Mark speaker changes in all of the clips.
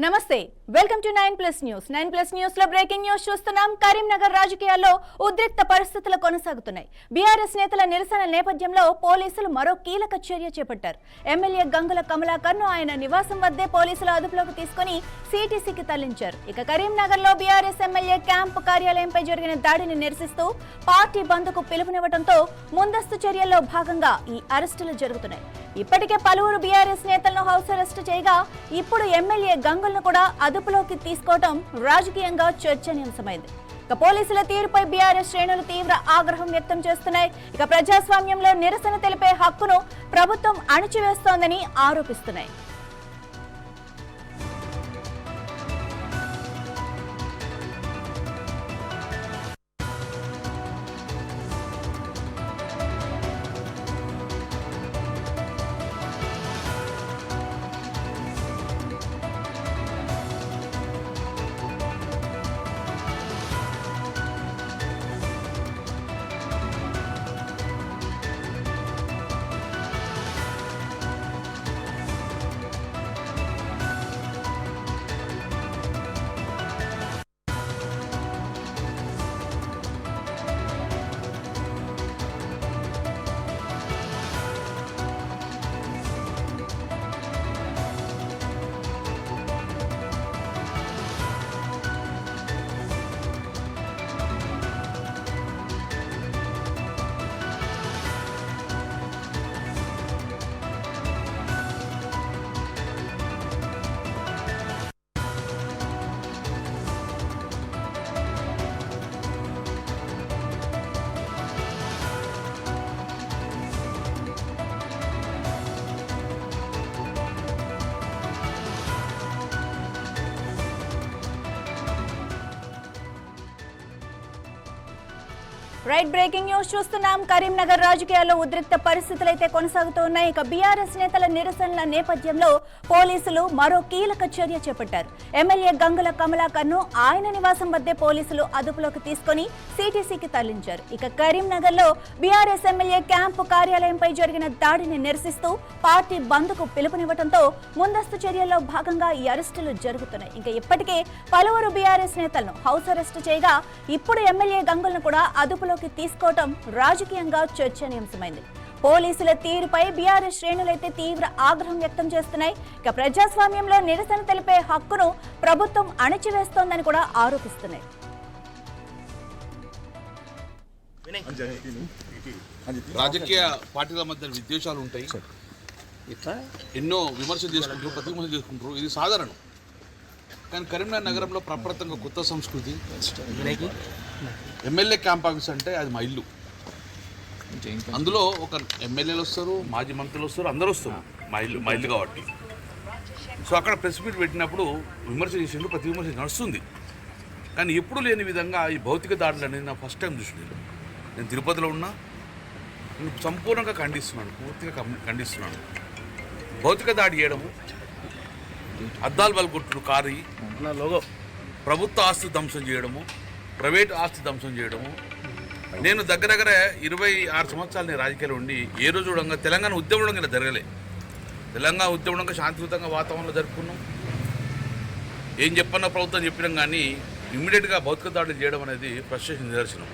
Speaker 1: నమస్తే welcome to 9+ news 9+ news లో breaking news చూస్తున్నాం. కరీంనగర్ రాజకీయాల్లో ఉద్రిక్త పరిస్థితులు కొనసాగుతున్నాయి. బీఆర్ఎస్ నేతల నిరసన నేపథ్యంలో పోలీసులు మరో కీలక చర్య చేపట్టారు. ఎమ్మెల్యే గంగుల కమలాకర్ను ఆయన నివాసం వద్దే పోలీసులు అదుపులోకి తీసుకుని సిటీసీకి తరలించారు. ఇక కరీంనగర్ లో బీఆర్ఎస్ ఎమ్మెల్యే క్యాంపు కార్యాలయంపై జరిగిన దాడిని నిరసిస్తూ పార్టీ బంద్కు పిలుపునివ్వడంతో ముందస్తు చర్యల్లో భాగంగా ఈ అరెస్టులు జరుగుతున్నాయి. ఇప్పటికే పలువురు బీఆర్ఎస్ నేతలను హౌస్ అరెస్ట్ చేయగా ఇప్పుడు ఎమ్మెల్యే గంగులను కూడా అదుపులోకి తీసుకోవడం రాజకీయంగా చర్చనీయాంశమైంది. ఇక పోలీసుల తీరుపై బీఆర్ఎస్ శ్రేణులు తీవ్ర ఆగ్రహం వ్యక్తం చేస్తున్నాయి. ఇక ప్రజాస్వామ్యంలో నిరసన తెలిపే హక్కును ప్రభుత్వం అణిచివేస్తోందని ఆరోపిస్తున్నాయి. రైట్ బ్రేకింగ్ న్యూస్ చూస్తున్నాం. కరీంనగర్ రాజకీయాల్లో ఉద్రిక్త పరిస్థితులు అయితే కొనసాగుతున్నాయి. ఇక బీఆర్ఎస్ నేతల నిరసనల నేపథ్యంలో పోలీసులు మరో కీలక చర్య చేపట్టారు. ఎమ్మెల్యే గంగుల కమలాకర్ను ఆయన నివాసం వద్దే పోలీసులు అదుపులోకి తీసుకుని సిటీసీకి తరలించారు. ఇక కరీంనగర్ లో బీఆర్ఎస్ ఎమ్మెల్యే క్యాంపు కార్యాలయంపై జరిగిన దాడిని నిరసిస్తూ పార్టీ బంద్కు పిలుపునివ్వడంతో ముందస్తు చర్యల్లో భాగంగా ఈ అరెస్టులు జరుగుతున్నాయి. ఇంకా ఇప్పటికే పలువురు బీఆర్ఎస్ నేతలను హౌస్ అరెస్ట్ చేయగా ఇప్పుడు ఎమ్మెల్యే గంగులను కూడా అదుపులో తీసుకోవటం రాజకీయంగా చర్చనీయాంశమైంది. పోలీసుల తీరుపై బీఆర్ఎస్ శ్రేణులైతే తీవ్ర ఆగ్రహం వ్యక్తం చేస్తున్నాయి. ఇక ప్రజాస్వామ్యంలో నిరసన తెలిపే హక్కును ప్రభుత్వం అణిచివేస్తోందని కూడా ఆరోపిస్తున్నాయి.
Speaker 2: రాజకీయ పార్టీల మధ్య విద్వేషాలు ఉంటాయి, ఎన్నో విమర్శలు చేసుకుంటారు, ప్రతి విమర్శలు చేసుకుంటారు, ఇది సాధారణం. కానీ కరీంనగర్ నగరంలో ప్రప్రథంగా కొత్త సంస్కృతి. ఎమ్మెల్యే క్యాంప్ ఆఫీస్ అంటే అది మా ఇల్లు. అందులో ఒక ఎమ్మెల్యేలు వస్తారు, మాజీ మంత్రులు వస్తారు, అందరూ వస్తారు. మా ఇల్లు కాబట్టి సో అక్కడ ప్రెస్ మీట్ పెట్టినప్పుడు విమర్శ చేసిండు, ప్రతి విమర్శ నడుస్తుంది. కానీ ఎప్పుడు లేని విధంగా ఈ భౌతిక దాడులు అనేది నా ఫస్ట్ టైం చూసినాను. నేను తిరుపతిలో ఉన్నా, నేను సంపూర్ణంగా ఖండిస్తున్నాను, పూర్తిగా ఖండిస్తున్నాను. భౌతిక దాడి చేయడము, అద్దాలు బలగొట్టుడు, కారు ప్రభుత్వ ఆస్తి ధ్వంసం చేయడము, ప్రైవేట్ ఆస్తి ధ్వంసం చేయడము. నేను దగ్గర 26 సంవత్సరాలు నేను రాజకీయాలు ఉండి ఏ రోజు కూడా తెలంగాణ ఉద్యమం ఇలా జరగలే. తెలంగాణ ఉద్యమం శాంతియుతంగా వాతావరణంలో జరుపుకున్నాం. ఏం చెప్పన్నా ప్రభుత్వం చెప్పినాం, కానీ ఇమ్మీడియట్గా భౌతిక దాడులు చేయడం అనేది ఫ్రస్ట్రేషన్ నిదర్శనం.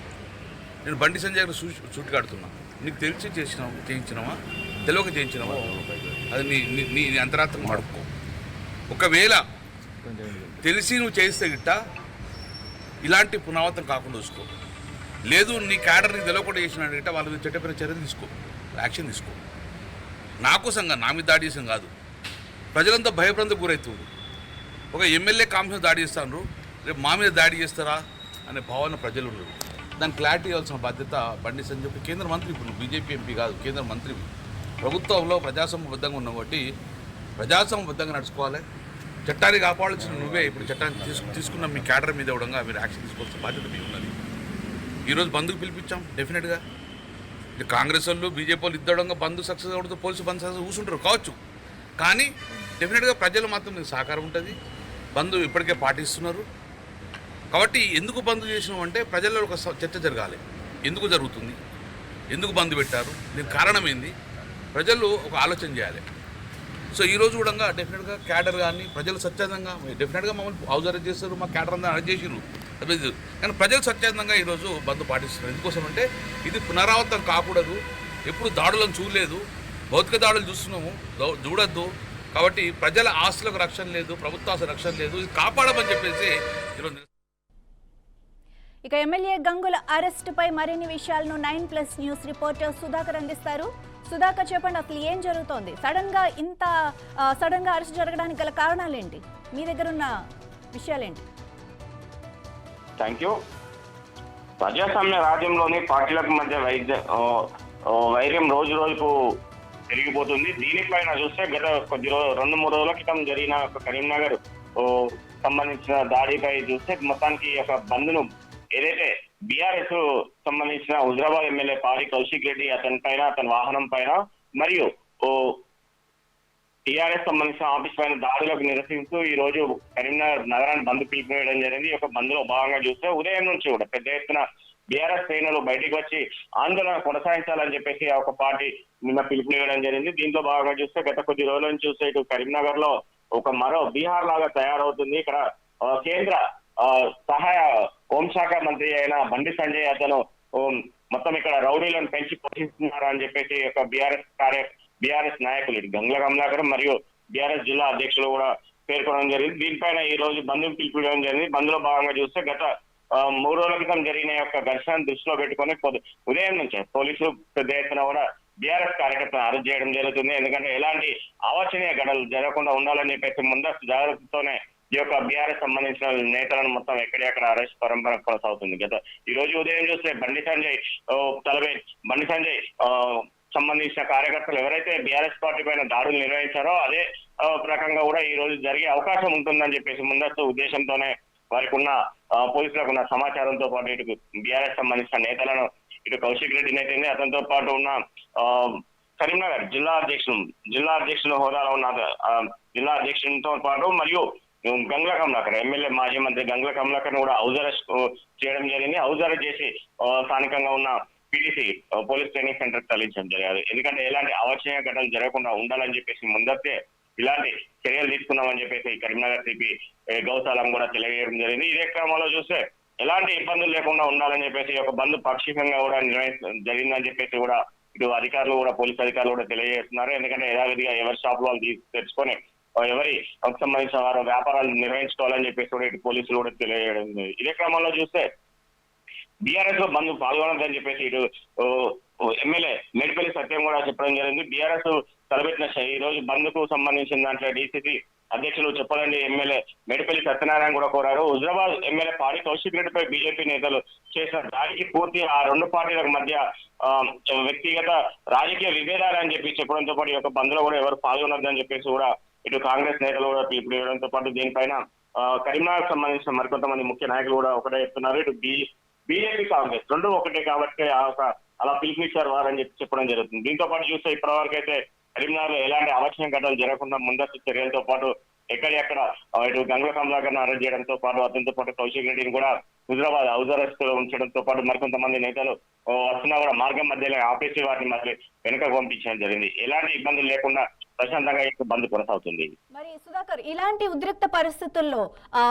Speaker 2: నేను బండి సంజయ్ గారు సూటి కాడుతున్నా, నీకు తెలిసి చేయించినావా, తెలియక చేయించినావా, అది నీ అంతరాత్మ అడుక్కో. ఒకవేళ తెలిసి నువ్వు చేయిస్తే గిట్ట ఇలాంటి పునరావృతం కాకుండా చూసుకో. లేదు నీ క్యాడర్ నీకు తెలియకుండా చేసినాడు గిట్ట వాళ్ళ చట్టపరమైన చర్యలు తీసుకో, యాక్షన్ తీసుకో. నా కోసంగా, నా మీద దాడి చేసాం కాదు. ప్రజలంతా భయభ్రాంతికి గురవుతుంది. ఒక ఎమ్మెల్యే కాంగ్రెస్ దాడి చేస్తాను, రేపు మా మీద దాడి చేస్తారా అనే భావన ప్రజలు ఉన్నారు. దాన్ని క్లారిటీ ఇవ్వాల్సిన బాధ్యత బండి సంజయ్, కేంద్ర మంత్రి. ఇప్పుడు బీజేపీ ఎంపీ కాదు, కేంద్ర మంత్రి. ప్రభుత్వంలో ప్రజాస్వామ్యబద్ధంగా ఉన్నాం కాబట్టి ప్రజాస్వామ్యబద్ధంగా నడుచుకోవాలి. చట్టాన్ని కాపాడాల్సిన నువ్వే. ఇప్పుడు చట్టాన్ని తీసుకున్న మీ క్యాడర్ మీద ఇవ్వడంగా మీరు యాక్షన్ తీసుకోవాల్సిన బాధ్యత మీకు ఉన్నది. ఈరోజు బంద్కు పిలిపించాం. డెఫినెట్గా కాంగ్రెస్ వాళ్ళు, బీజేపీ వాళ్ళు ఇద్దడంగా బంద్ సక్సెస్ అవ్వడంతో పోలీసు బంద్ సక్సెస్ కూర్చుంటారు కావచ్చు. కానీ డెఫినెట్గా ప్రజలు మాత్రం మీకు సహకారం ఉంటుంది. బంద్ ఇప్పటికే పాటిస్తున్నారు. కాబట్టి ఎందుకు బంద్ చేసినాం అంటే ప్రజల్లో ఒక చర్చ జరగాలి. ఎందుకు జరుగుతుంది, ఎందుకు బంద్ పెట్టారు, దీనికి కారణం ఏంది, ప్రజలు ఒక ఆలోచన చేయాలి. సో ఈ రోజు కూడా డెఫినెట్గా క్యాడర్ కానీ ప్రజలు స్వచ్ఛందంగా డెఫినెట్గా మమ్మల్ని హౌస్ అరెస్ట్ చేస్తారు, మా క్యాడర్ అంతా అరెస్ట్ చేసిరు, కానీ ప్రజలు స్వచ్ఛందంగా ఈరోజు బంద్ పాటిస్తున్నారు. ఎందుకోసం అంటే ఇది పునరావృతం కాకూడదు, ఎప్పుడు దాడులను చూడలేదు, భౌతిక దాడులు చూస్తున్నాము, చూడొద్దు. కాబట్టి ప్రజల ఆస్తులకు రక్షణ లేదు, ప్రభుత్వ ఆస్తులకు రక్షణ లేదు, ఇది కాపాడమని చెప్పేసి ఈరోజు.
Speaker 1: ఇక ఎమ్మెల్యే గంగుల అరెస్టుపై మరిన్ని విషయాలను 9+ న్యూస్ రిపోర్టర్ సుధాకర్ అందిస్తారు. సుధాకర్, చెప్పండి, అసలు ఏం జరుగుతోంది? సడన్ గా అరెస్ట్ జరగడానికి గల కారణాలేంటి? మీ దగ్గర ఉన్న విషయాలేంటి?
Speaker 3: Thank you. ప్రజాస్వామ్య రాజ్యంలోని పార్టీలకు మధ్య వైర్యం రోజు రోజుకు పెరిగిపోతుంది. దీనిపైన చూస్తే గత 2-3 రోజుల క్రితం జరిగిన ఒక కరీంనగర్ సంబంధించిన దాడిపై చూస్తే మొత్తానికి ఒక బంద్ను ఏదైతే బీఆర్ఎస్ సంబంధించిన హుజరాబాద్ ఎమ్మెల్యే పాడి కౌశిక్ రెడ్డి అతని పైన, అతని వాహనం పైన మరియు టీఆర్ఎస్ సంబంధించిన ఆఫీస్ పైన దాడులకు నిరసిస్తూ ఈ రోజు కరీంనగర్ నగరాన్ని బంద్ పిలుపునివ్వడం జరిగింది. ఒక బంద్లో భాగంగా చూస్తే ఉదయం నుంచి కూడా పెద్ద ఎత్తున బీఆర్ఎస్ శ్రేణులు బయటికి వచ్చి ఆందోళన కొనసాగించాలని చెప్పేసి ఒక పార్టీ నిన్న పిలుపునివ్వడం జరిగింది. దీంట్లో భాగంగా చూస్తే గత కొద్ది రోజుల నుంచి చూస్తే ఇటు కరీంనగర్ లో ఒక మరో బీహార్ లాగా తయారవుతుంది. ఇక్కడ కేంద్ర సహాయ హోంశాఖ మంత్రి అయిన బండి సంజయ్ అతను మొత్తం ఇక్కడ రౌడీలను పెంచి పోషిస్తున్నారు అని చెప్పేసి ఒక బీఆర్ఎస్ నాయకులు ఇటు గంగుల కమలాకర్ మరియు బీఆర్ఎస్ జిల్లా అధ్యక్షులు కూడా పేర్కొనడం జరిగింది. దీనిపైన ఈ రోజు బంద్ను పిలుపునివ్వడం జరిగింది. బంద్లో భాగంగా చూస్తే గత 3 రోజుల క్రితం జరిగిన యొక్క ఘర్షణను దృష్టిలో పెట్టుకుని ఉదయం నుంచే పోలీసులు పెద్ద ఎత్తున కూడా బీఆర్ఎస్ కార్యకర్తలను అరెస్ట్ చేయడం జరుగుతుంది. ఎందుకంటే ఎలాంటి అవాంఛనీయ ఘటనలు జరగకుండా ఉండాలని చెప్పేసి ముందస్తు జాగ్రత్తతోనే ఈ యొక్క బీఆర్ఎస్ సంబంధించిన నేతలను మొత్తం ఎక్కడెక్కడ అరెస్ట్ పరంపర కొనసాగుతుంది. ఈ రోజు ఉదయం చూస్తే బండి సంజయ్ సంబంధించిన కార్యకర్తలు ఎవరైతే బీఆర్ఎస్ పార్టీ పైన దాడులు నిర్వహించారో అదే రకంగా కూడా ఈ రోజు జరిగే అవకాశం ఉంటుందని చెప్పేసి ముందస్తు ఉద్దేశంతోనే వారికి ఉన్న పోలీసులకు ఉన్న సమాచారంతో పాటు ఇటు బీఆర్ఎస్ సంబంధించిన నేతలను ఇటు కౌశిక్ రెడ్డి నేతని అతనితో పాటు ఉన్న కరీంనగర్ జిల్లా అధ్యక్షుల హోదాలో ఉన్న జిల్లా అధ్యక్షునితో పాటు మరియు గంగుల కమలాకర్ ఎమ్మెల్యే మాజీ మంత్రి గంగుల కమలాకర్ కూడా హౌస్ అరెస్ట్ చేయడం జరిగింది. హౌస్ అరెస్ట్ చేసి స్థానికంగా ఉన్న పీటీసీ పోలీస్ ట్రైనింగ్ సెంటర్ తరలించడం జరిగింది. ఎందుకంటే ఎలాంటి అవాంఛనీయ ఘటనలు జరగకుండా ఉండాలని చెప్పేసి ముందస్తే ఇలాంటి చర్యలు తీసుకున్నామని చెప్పేసి కరీంనగర్ సిపి గౌసాలం కూడా తెలియజేయడం జరిగింది. ఇదే క్రమంలో చూస్తే ఎలాంటి ఇబ్బందులు లేకుండా ఉండాలని చెప్పేసి ఒక బంద్ పాక్షికంగా కూడా జరిగిందని చెప్పేసి కూడా ఇటు అధికారులు కూడా పోలీస్ అధికారులు కూడా తెలియజేస్తున్నారు. ఎందుకంటే యథావిధిగా ఎవరి షాప్ వాళ్ళు తెచ్చుకొని ఎవరి సంబంధించిన వారు వ్యాపారాలు నిర్వహించుకోవాలని చెప్పేసి కూడా ఇటు పోలీసులు కూడా తెలియజేయడం. ఇదే క్రమంలో చూస్తే బీఆర్ఎస్ లో బంద్ పాల్గొనదని చెప్పేసి ఇటు ఎమ్మెల్యే మేడిపల్లి సత్యం కూడా చెప్పడం జరిగింది. బీఆర్ఎస్ తలపెట్టిన ఈ రోజు బంద్ కు సంబంధించిన దాంట్లో డీసీసీ అధ్యక్షులు చెప్పాలని ఎమ్మెల్యే మేడిపల్లి సత్యనారాయణ కూడా కోరారు. హుజరాబాద్ ఎమ్మెల్యే పాడి కౌశిక్ రెడ్డిపై బీజేపీ నేతలు చేసిన దాడికి పూర్తి ఆ రెండు పార్టీల మధ్య వ్యక్తిగత రాజకీయ విభేదాలని చెప్పి చెప్పడంతో పాటు ఈ యొక్క బంద్ లో కూడా ఎవరు పాల్గొనొద్దని చెప్పేసి కూడా ఇటు కాంగ్రెస్ నేతలు కూడా పిలుపు ఇవ్వడంతో పాటు దీనిపైన కరీంనగర్ సంబంధించిన మరికొంతమంది ముఖ్య నాయకులు కూడా ఒకటే చెప్తున్నారు. ఇటు బీజేపీ కాంగ్రెస్ రెండు ఒకటే కాబట్టి అలా పిలుపునిచ్చారు వారని చెప్పడం జరుగుతుంది. దీంతో పాటు చూస్తే ఇప్పటివరకు అయితే కరీంనగర్ లో ఎలాంటి అవాంఛనీయ ఘటనలు జరగకుండా ముందస్తు చర్యలతో పాటు ఎక్కడెక్కడ ఇటు గంగుల కమలాకర్ను అరెస్ట్ చేయడంతో పాటు అతనితో పాటు కౌశిక్ రెడ్డిని కూడా హుజరాబాద్ హౌస్ అరెస్ట్ లో ఉంచడంతో పాటు మరికొంతమంది నేతలు వస్తున్నా కూడా మార్గం మధ్యలో ఆపేసి వాటిని మళ్ళీ వెనుక పంపించడం జరిగింది. ఎలాంటి ఇబ్బందులు లేకుండా ప్రశాంతంగా బంద్ కొనసాగుతుంది.
Speaker 1: మరి సుధాకర్, ఇలాంటి ఉద్రిక్త పరిస్థితుల్లో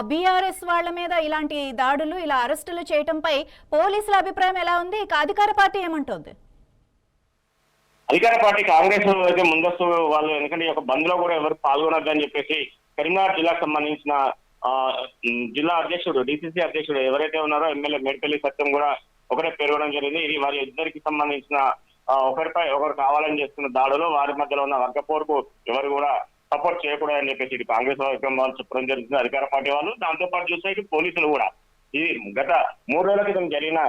Speaker 1: బీఆర్ఎస్ వాళ్ళ మీద ఇలాంటి దాడులు ఇలా అరెస్టులు చేయడంపై పోలీసుల అభిప్రాయం ఎలా ఉంది? ఇక అధికార పార్టీ ఏమంటోంది?
Speaker 3: అధికార పార్టీ కాంగ్రెస్ అయితే ముందస్తు వాళ్ళు ఎందుకంటే ఈ యొక్క బంద్ లో కూడా ఎవరు పాల్గొనొద్దని చెప్పేసి కరీంనగర్ జిల్లాకు సంబంధించిన జిల్లా అధ్యక్షుడు డీసీసీ అధ్యక్షుడు ఎవరైతే ఉన్నారో ఎమ్మెల్యే మేడిపల్లి సత్యం కూడా ఒకటే పేర్కొనడం జరిగింది. ఇది వారి ఇద్దరికి సంబంధించిన ఒకరిపై ఒకరు కావాలని చేస్తున్న దాడులు వారి మధ్యలో ఉన్న వర్గపోరుకు ఎవరు కూడా సపోర్ట్ చేయకూడదని చెప్పేసి ఇది కాంగ్రెస్ వాళ్ళు చెప్పడం జరుగుతుంది అధికార పార్టీ వాళ్ళు. దాంతో పాటు చూస్తే ఇటు పోలీసులు కూడా ఇది గత 3 రోజుల క్రితం జరిగిన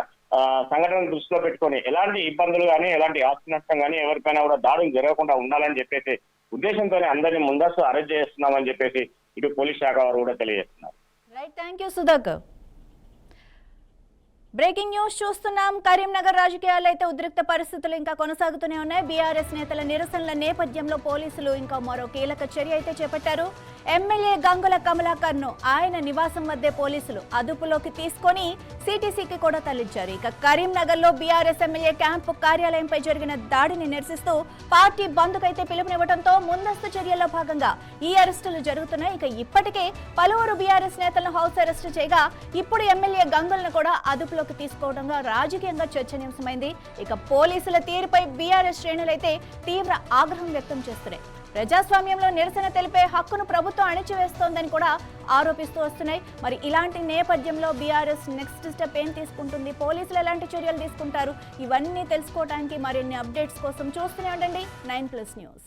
Speaker 3: సంఘటన దృష్టిలో పెట్టుకొని ఎలాంటి ఇబ్బందులు కానీ ఎలాంటి ఆస్తి నష్టం కానీ ఎవరికైనా కూడా దాడులు జరగకుండా ఉండాలని చెప్పేసి ఉద్దేశంతోనే అందరినీ ముందస్తు అరెస్ట్ చేస్తున్నామని చెప్పేసి ఇటు పోలీస్ శాఖ వారు కూడా తెలియజేస్తున్నారు.
Speaker 1: Right, thank you Sudhakar. Breaking news చూస్తున్నాం. కరీంనగర్ రాజకీయాల్లో అయితే ఉద్రిక్త పరిస్థితులు ఇంకా కొనసాగుతూనే ఉన్నాయి. బీఆర్ఎస్ నేతల నిరసనల నేపథ్యంలో పోలీసులు ఇంకా మరో కీలక చర్య అయితే చేపట్టారు. ఎమ్మెల్యే గంగుల కమలాకర్ ను ఆయన నివాసం వద్దే పోలీసులు అదుపులోకి తీసుకొని సిటీసీకి కూడా తరలించారు. ఇక కరీంనగర్ లో బీఆర్ఎస్ ఎమ్మెల్యే క్యాంపు కార్యాలయంపై జరిగిన దాడిని నిరసిస్తూ పార్టీ బంద్కు అయితే పిలుపునివ్వడంతో ముందస్తు చర్యల్లో భాగంగా ఈ అరెస్టులు జరుగుతున్నాయి. ఇక ఇప్పటికే పలువురు బీఆర్ఎస్ నేతలను హౌస్ అరెస్ట్ చేయగా ఇప్పుడు ఎమ్మెల్యే గంగులను కూడా అదుపులోకి తీసుకోవడంగా రాజకీయంగా చర్చనీయాంశమైంది. ఇక పోలీసుల తీరుపై బీఆర్ఎస్ శ్రేణులైతే తీవ్ర ఆగ్రహం వ్యక్తం చేస్తున్నాయి. ప్రజాస్వామ్యంలో నిరసన తెలిపే హక్కును ప్రభుత్వం అణిచివేస్తోందని కూడా ఆరోపిస్తూ వస్తున్నాయి. మరి ఇలాంటి నేపథ్యంలో బీఆర్ఎస్ నెక్స్ట్ స్టెప్ ఏం తీసుకుంటుంది, పోలీసులు ఎలాంటి చర్యలు తీసుకుంటారు, ఇవన్నీ తెలుసుకోవడానికి మరిన్ని అప్డేట్స్ కోసం చూస్తూనే ఉండండి 9+ న్యూస్.